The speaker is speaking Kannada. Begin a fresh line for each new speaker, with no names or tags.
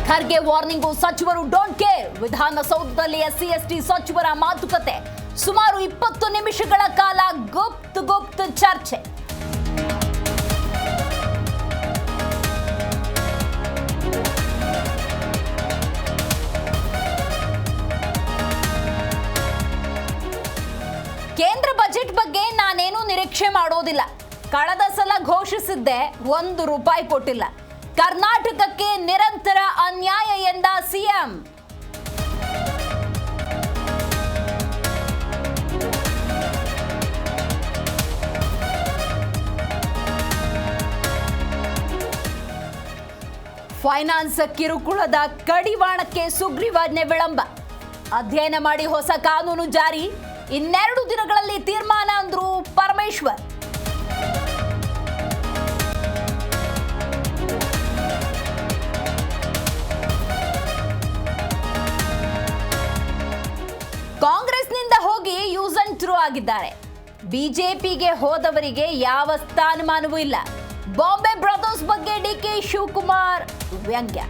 ಖರ್ಗೆ ವಾರ್ನಿಂಗು, ಸಚಿವರು ಡೋಂಟ್ ಕೇರ್. ವಿಧಾನಸೌಧದಲ್ಲಿ ಎಸ್ಸಿ ಎಸ್ಟಿ ಸಚಿವರ ಮಾತುಕತೆ ಸುಮಾರು 20 ನಿಮಿಷಗಳ ಕಾಲ ಗುಪ್ತ ಚರ್ಚೆ. ಕೇಂದ್ರ ಬಜೆಟ್ ಬಗ್ಗೆ ನಾನೇನು ನಿರೀಕ್ಷೆ ಮಾಡೋದಿಲ್ಲ. ಕಳೆದ ಸಲ ಘೋಷಿಸಿದ್ದೆ, ₹1 ಕೊಟ್ಟಿಲ್ಲ. ಕರ್ನಾಟಕಕ್ಕೆ ನಿರಂತರ ಅನ್ಯಾಯ ಎಂದ ಸಿಎಂ. ಫೈನಾನ್ಸ್ ಕಿರುಕುಳದ ಕಡಿವಾಣಕ್ಕೆ ಸುಗ್ರೀವಾಜ್ಞೆ ವಿಳಂಬ. ಅಧ್ಯಯನ ಮಾಡಿ ಹೊಸ ಕಾನೂನು ಜಾರಿ. 2 ದಿನಗಳಲ್ಲಿ ತೀರ್ಮಾನ ಅಂದ್ರು ಪರಮೇಶ್ವರ್. ಕಾಂಗ್ರೆಸ್ನಿಂದ ಹೋಗಿ ಯೂಸ್ ಅಂಡ್ ಥ್ರೂ ಆಗಿದ್ದಾರೆ. ಬಿಜೆಪಿಗೆ ಹೋದವರಿಗೆ ಯಾವ ಸ್ಥಾನಮಾನವೂ ಇಲ್ಲ. ಬಾಂಬೆ ಬ್ರದರ್ಸ್ ಬಗ್ಗೆ ಡಿಕೆ ಶಿವಕುಮಾರ್ ವ್ಯಂಗ್ಯ.